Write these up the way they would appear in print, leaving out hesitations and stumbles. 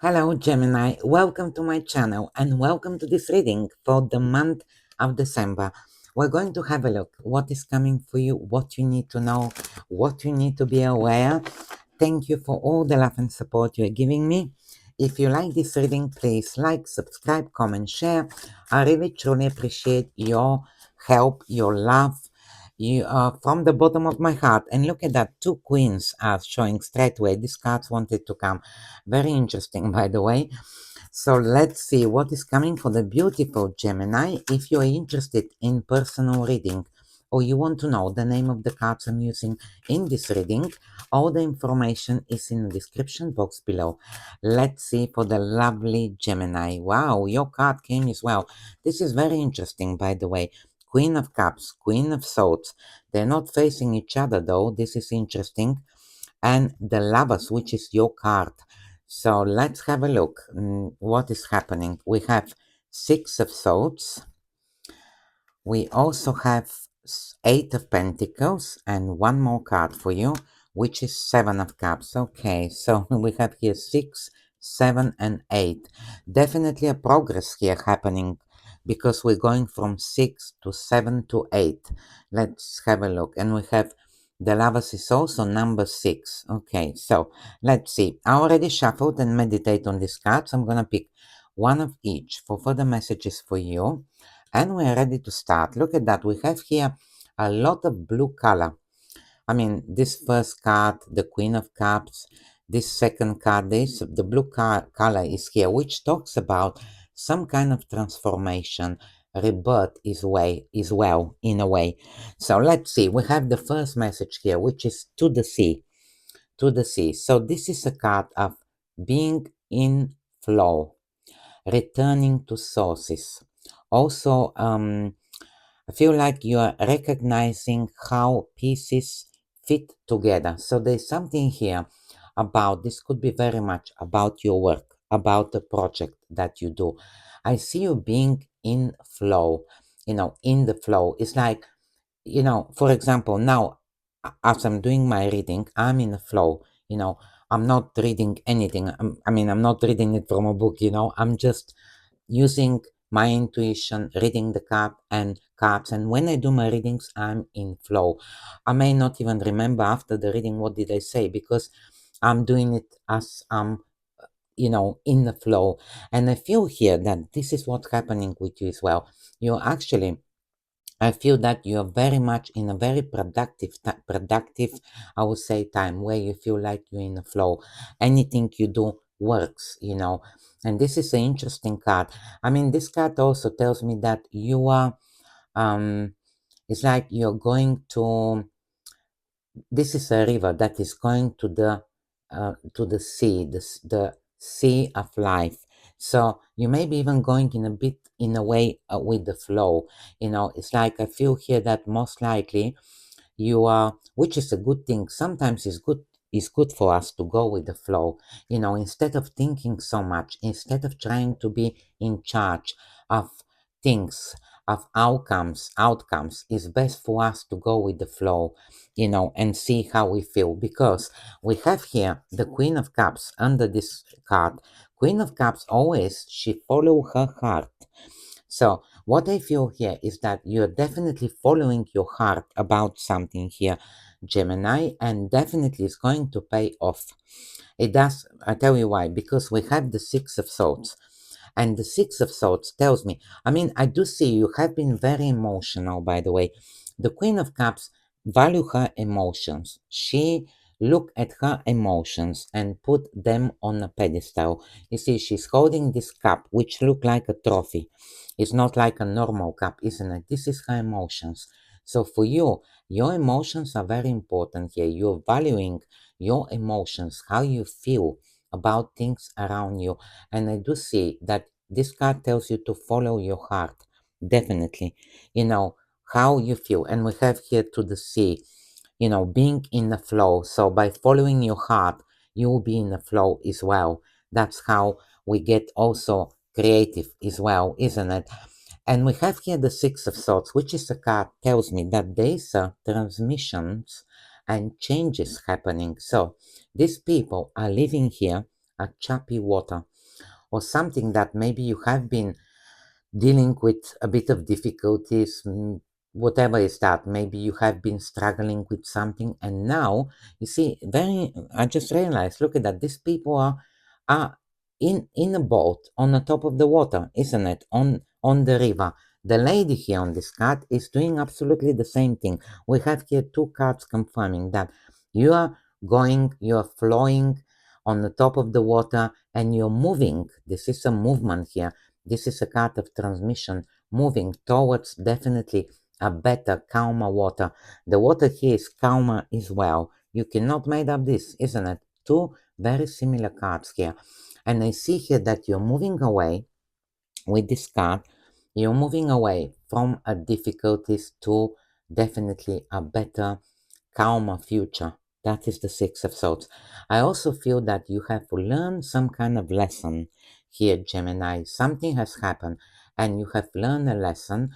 Hello Gemini, welcome to my channel and welcome to this reading for the month of December. We're going to have a look what is coming for you, what you need to know, what you need to be aware. Thank you for all the love and support you're giving me. If you like this reading, please like, subscribe, comment, share. I really truly appreciate your help, your love. You are from the bottom of my heart. And look at that, two queens are showing straight away. These cards wanted to come. Very interesting, by the way. So let's see what is coming for the beautiful Gemini. If you're interested in personal reading or you want to know the name of the cards I'm using in this reading, all the information is in the description box below. Let's see for the lovely Gemini. Wow, your card came as well. This is very interesting, by the way. Queen of Cups, Queen of Swords. They're not facing each other though. This is interesting. And the Lovers, which is your card. So let's have a look. What is happening? We have Six of Swords. We also have Eight of Pentacles and one more card for you, which is Seven of Cups. Okay, so we have here 6, 7, and 8. Definitely a progress here happening because we're going from 6 to 7 to 8. Let's have a look. And we have the Lovers is also number 6. Okay, so let's see. I already shuffled and meditate on these cards. I'm going to pick one of each for further messages for you. And we're ready to start. Look at that. We have here a lot of blue color. I mean, this first card, the Queen of Cups, this second card, the blue color is here, which talks about some kind of transformation, rebirth is well, in a way. So let's see. We have the first message here, which is to the sea, to the sea. So this is a card of being in flow, returning to sources. Also, I feel like you are recognizing how pieces fit together. So there's something here about this, could be very much about your work, about the project that you do. I see you being in flow, in the flow. It's like, for example, now as I'm doing my reading, I'm in a flow, I'm not reading anything. I'm not reading it from a book, I'm just using my intuition, reading the cards, and when I do my readings, I'm in flow. I may not even remember after the reading what did I say because I'm doing it as I'm, in the flow. And I feel here that this is what's happening with you as well. You're actually, I feel that you're very much in a very productive, I would say, time where you feel like you're in a flow. Anything you do works, And this is an interesting card. I mean, this card also tells me that you are, it's like you're going to, this is a river that is going to the sea, the sea of life. So you may be even going in a bit in a way with the flow. It's like I feel here that most likely you are, which is a good thing. Sometimes it's good for us to go with the flow. Instead of thinking so much, instead of trying to be in charge of things, of outcomes, it's best for us to go with the flow, and see how we feel, because we have here the Queen of Cups under this card. Queen of Cups always, she follow her heart. So what I feel here is that you're definitely following your heart about something here, Gemini, and definitely it's going to pay off. It does. I tell you why, because we have the Six of Swords. And the Six of Swords tells me, I do see you have been very emotional, by the way. The Queen of Cups value her emotions. She look at her emotions and put them on a pedestal. You see, she's holding this cup, which look like a trophy. It's not like a normal cup, isn't it? This is her emotions. So for you, your emotions are very important here. You're valuing your emotions, how you feel about things around you. And I do see that this card tells you to follow your heart. Definitely. How you feel. And we have here to the sea, being in the flow. So by following your heart, you will be in the flow as well. That's how we get also creative as well, isn't it? And we have here the Six of Swords, which is a card tells me that there's transmissions and changes happening. So these people are living here a choppy water, or something that maybe you have been dealing with a bit of difficulties, whatever is that. Maybe you have been struggling with something, and now you see, very. I just realized. Look at that. These people are in a boat on the top of the water, isn't it? On the river. The lady here on this card is doing absolutely the same thing. We have here two cards confirming that you are going, you are flowing on the top of the water, and you're moving. This is a movement here. This is a card of transmission, moving towards definitely a better, calmer water. The water here is calmer as well. You cannot make up this, isn't it? Two very similar cards here. And I see here that you're moving away with this card. You're moving away from a difficulties to definitely a better, calmer future. That is the Six of Swords. I also feel that you have learned some kind of lesson here, Gemini. Something has happened and you have learned a lesson,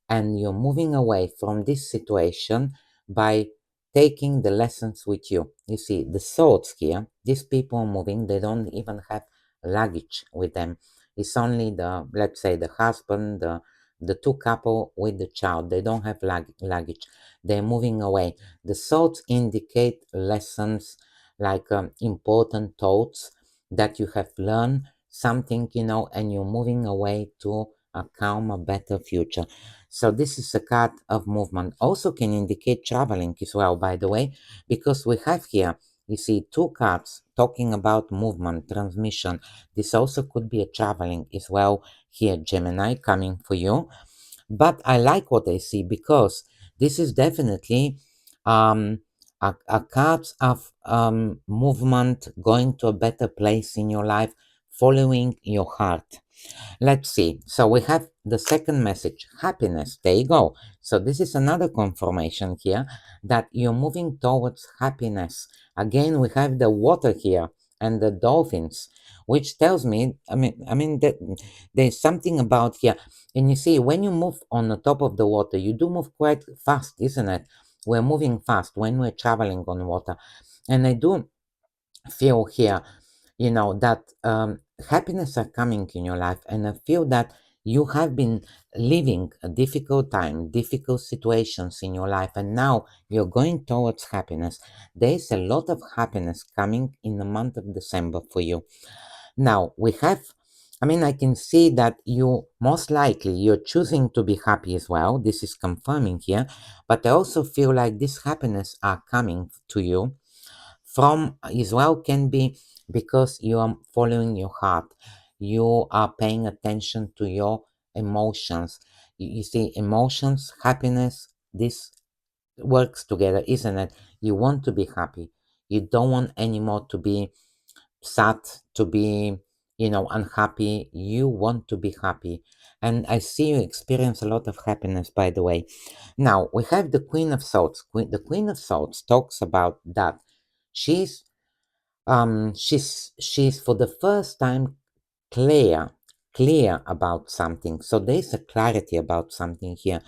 and you're moving away from this situation by taking the lessons with you. You see, the swords here, these people are moving, they don't even have luggage with them. It's only the, let's say, the husband, the two couple with the child. They don't have luggage. They're moving away. The swords indicate lessons, like important thoughts that you have learned something, and you're moving away to a calmer, better future. So this is a card of movement. Also can indicate traveling as well, by the way, because we have here, you see, two cards talking about movement, transmission. This also could be a traveling as well here, Gemini, coming for you. But I like what I see, because this is definitely a card of movement, going to a better place in your life, following your heart. Let's see. So we have the second message, happiness. There you go. So this is another confirmation here that you're moving towards happiness. Again, we have the water here and the dolphins, which tells me, I mean that there's something about here. And you see, when you move on the top of the water, you do move quite fast, isn't it? We're moving fast when we're traveling on water. And I do feel here, that happiness are coming in your life, and I feel that you have been living a difficult time, difficult situations in your life, and now you're going towards happiness. There is a lot of happiness coming in the month of December for you. Now we have, I can see that you most likely you're choosing to be happy as well. This is confirming here, but I also feel like this happiness are coming to you from as well, can be because you are following your heart. You are paying attention to your emotions. You see, emotions, happiness, this works together, isn't it? You want to be happy. You don't want anymore to be sad, to be, unhappy. You want to be happy. And I see you experience a lot of happiness, by the way. Now, we have the Queen of Swords. The Queen of Swords talks about that she's she's for the first time clear clear about something. So there's a clarity about something here,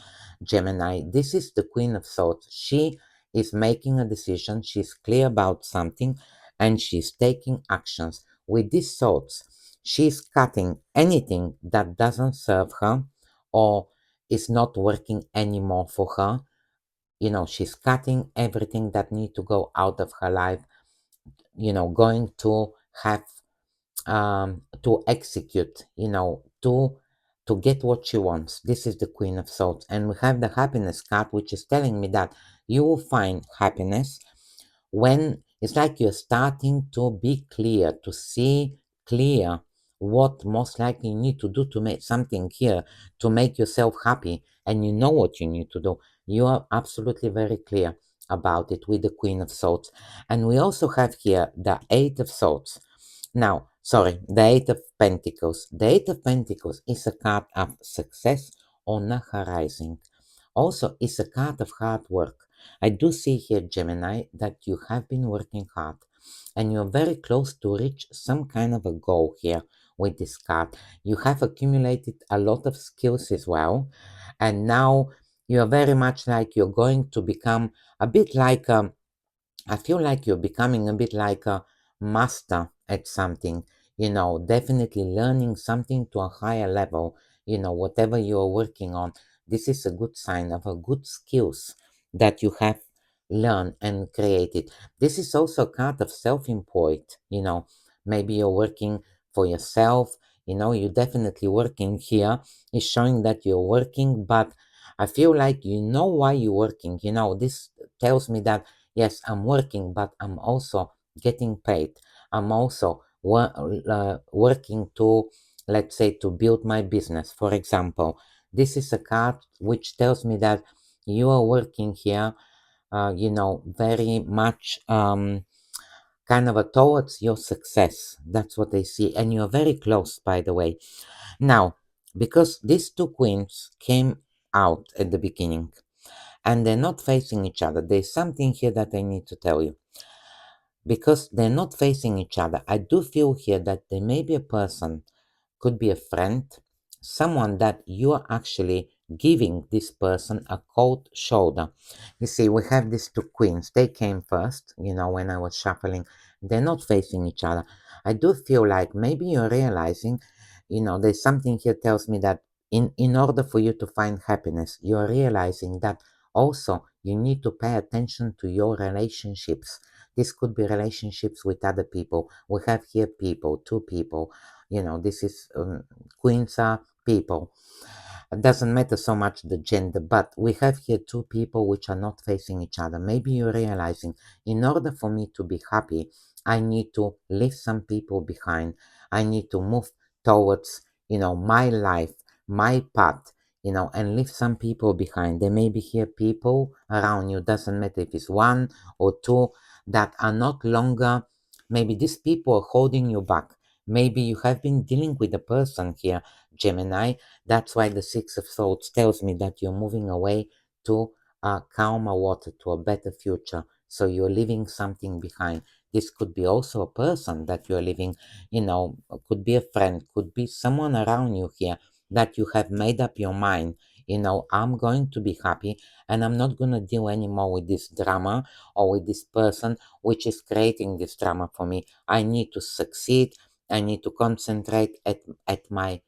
Gemini. This is the Queen of Swords. She is making a decision, she's clear about something, and she's taking actions with these swords. She's cutting anything that doesn't serve her or is not working anymore for her. She's cutting everything that need to go out of her life, going to have to execute, to get what she wants. This is the Queen of Swords. And we have the happiness card, which is telling me that you will find happiness when it's like you're starting to be clear, to see clear what most likely you need to do to make something here, to make yourself happy, and you know what you need to do. You are absolutely very clear about it with the Queen of Swords. And we also have here the Eight of Swords. Now, sorry, the Eight of Pentacles. The Eight of Pentacles is a card of success on the horizon. Also, it's a card of hard work. I do see here, Gemini, that you have been working hard and you're very close to reach some kind of a goal here with this card. You have accumulated a lot of skills as well, and now you're very much like you're going to become a bit like I feel like you're becoming a bit like master at something, definitely learning something to a higher level, whatever you are working on. This is a good sign of a good skills that you have learned and created. This is also a card of self-employed, maybe you're working for yourself, you're definitely working here. It's showing that you're working, but I feel like you know why you're working. This tells me that yes, I'm working, but I'm also getting paid. I'm also working to, let's say, to build my business. For example, this is a card which tells me that you are working here, very much kind of towards your success. That's what I see. And you're very close, by the way. Now, because these two queens came out at the beginning and they're not facing each other, there's something here that I need to tell you. Because they're not facing each other, I do feel here that there may be a person, could be a friend, someone that you are actually giving this person a cold shoulder. You see, we have these two queens. They came first, when I was shuffling. They're not facing each other. I do feel like maybe you're realizing, there's something here tells me that in order for you to find happiness, you're realizing that also you need to pay attention to your relationships. This could be relationships with other people. We have here people, two people. This is queens are people. It doesn't matter so much the gender, but we have here two people which are not facing each other. Maybe you're realizing, in order for me to be happy, I need to leave some people behind. I need to move towards, my life, my path, and leave some people behind. There may be here people around you, doesn't matter if it's one or two, that are not longer, maybe these people are holding you back. Maybe you have been dealing with a person here, Gemini. That's why the Six of Swords tells me that you're moving away to calmer water, to a better future. So you're leaving something behind. This could be also a person that you're leaving, could be a friend, could be someone around you here that you have made up your mind. I'm going to be happy and I'm not going to deal anymore with this drama or with this person which is creating this drama for me. I need to succeed. I need to concentrate at my,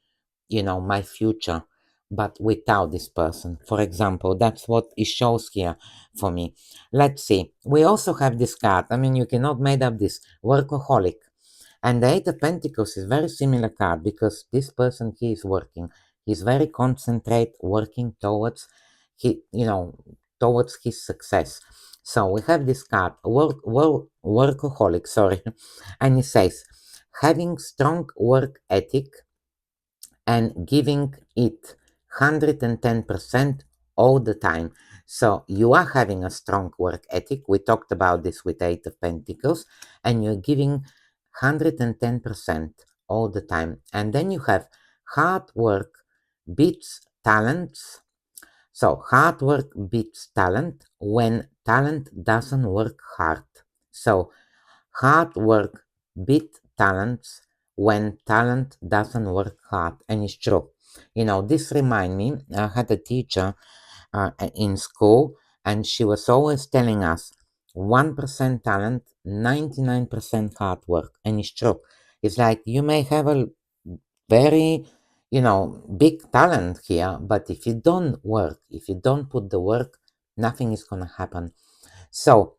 my future, but without this person. For example, that's what it shows here for me. Let's see. We also have this card. I mean, you cannot make up this workaholic. And the Eight of Pentacles is very similar card because this person, he is working. He's very concentrate, working towards towards his success. So we have this card, workaholic, sorry, and it says having strong work ethic and giving it 110% all the time. So you are having a strong work ethic. We talked about this with Eight of Pentacles, and you're giving 110% all the time. And then you have hard work beats talents. So hard work beats talent when talent doesn't work hard. So hard work beats talents when talent doesn't work hard, and it's true. This remind me, I had a teacher in school, and she was always telling us 1% talent, 99% hard work, and it's true. It's like you may have a very, big talent here, but if you don't work, if you don't put the work, nothing is going to happen. So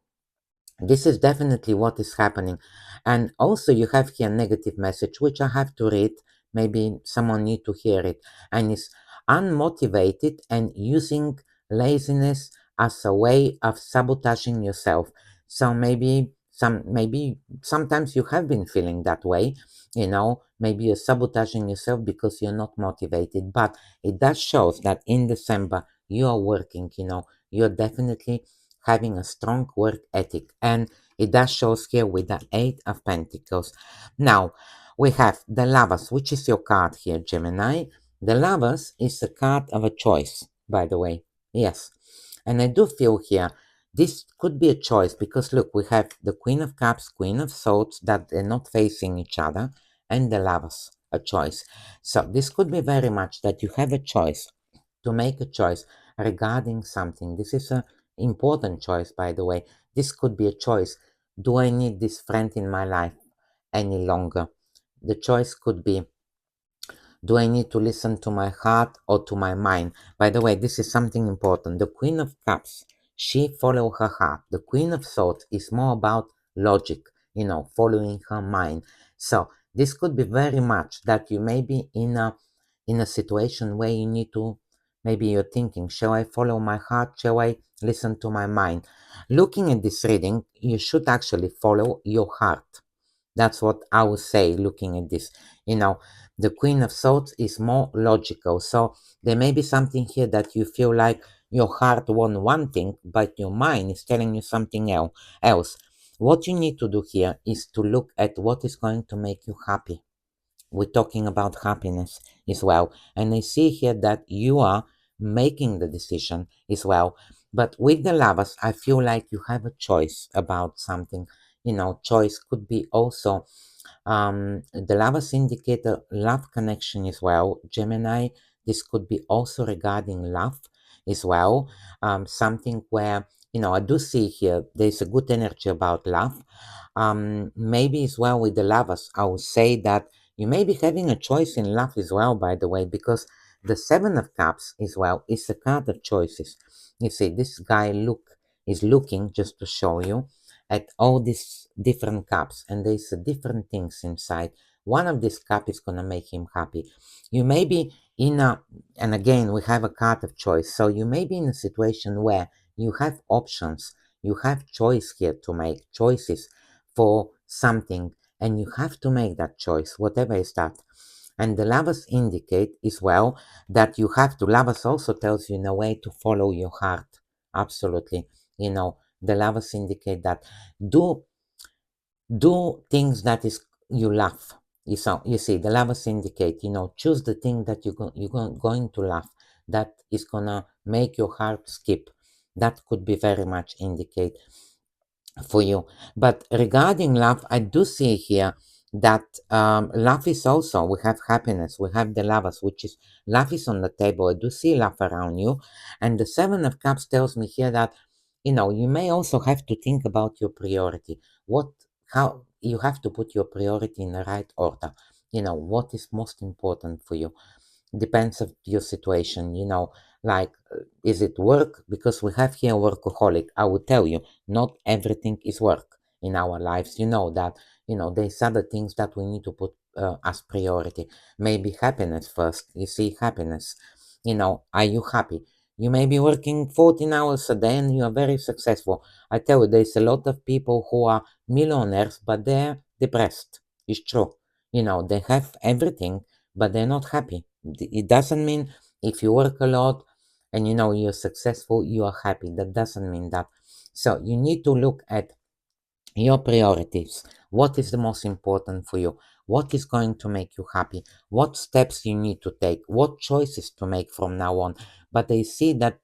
this is definitely what is happening. And also you have here negative message, which I have to read. Maybe someone need to hear it. And it's unmotivated and using laziness as a way of sabotaging yourself. So maybe sometimes you have been feeling that way, maybe you're sabotaging yourself because you're not motivated. But it does shows that in December you are working, you're definitely having a strong work ethic, and it does shows here with the Eight of Pentacles. Now we have the Lovers, which is your card here, Gemini. The Lovers is a card of a choice, by the way. Yes, and I do feel here this could be a choice because look, we have the Queen of Cups, Queen of Swords, that they're not facing each other, and the Lovers, a choice. So this could be very much that you have a choice, to make a choice regarding something. This is a important choice, by the way. This could be a choice. Do I need this friend in my life? any longer. The choice could be, do I need to listen to my heart or to my mind? By the way, this is something important. The Queen of Cups, she follow her heart. The Queen of Swords is more about logic, following her mind. So this could be very much that you may be in a situation where you need to, maybe you're thinking, shall I follow my heart? Shall I listen to my mind? Looking at this reading, you should actually follow your heart. That's what I would say looking at this. The Queen of Swords is more logical. So there may be something here that you feel like your heart wants one thing, but your mind is telling you something else. What you need to do here is to look at what is going to make you happy. We're talking about happiness as well. And I see here that you are making the decision as well. But with the lovers, I feel like you have a choice about something. Choice could be also the lovers indicate a love connection as well. Gemini, this could be also regarding love as well. Something where, I do see here there's a good energy about love. Maybe as well with the lovers, I would say that you may be having a choice in love as well, by the way, because the Seven of Cups as well is a card of choices. You see, this guy is looking, just to show you, at all these different cups, and there's different things inside. One of these cups is gonna make him happy. You may be in a, and again, we have a card of choice, so you may be in a situation where you have options, you have choice here to make choices for something, and you have to make that choice, whatever is that. And the lovers indicate as well that you have to, lovers also tells you in a way to follow your heart. Absolutely. The lovers indicate that do things that is you love. You see, the lovers indicate, choose the thing that going to love, that is gonna make your heart skip. That could be very much indicate for you. But regarding love, I do see here that love is also, we have happiness, we have the lovers, which is love is on the table. I do see love around you. And the Seven of Cups tells me here that, you may also have to think about your priority. How you have to put your priority in the right order. What is most important for you depends of your situation, like is it work? Because we have here workaholic. I will tell you, not everything is work in our lives. You know that, there's other things that we need to put as priority. Maybe happiness first. You see, happiness, are you happy? You may be working 14 hours a day and you are very successful. I tell you, there's a lot of people who are millionaires, but they're depressed. It's true. They have everything, but they're not happy. It doesn't mean if you work a lot and you're successful, you are happy. That doesn't mean that. So you need to look at your priorities. What is the most important for you? What is going to make you happy? What steps you need to take? What choices to make from now on? But I see that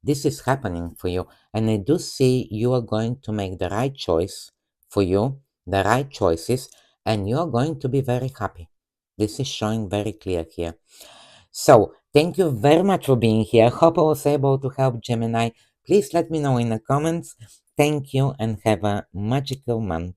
this is happening for you, and I do see you are going to make the right choice for you, the right choices, and you are going to be very happy. This is showing very clear here. So, thank you very much for being here. Hope I was able to help, Gemini. Please let me know in the comments. Thank you and have a magical month.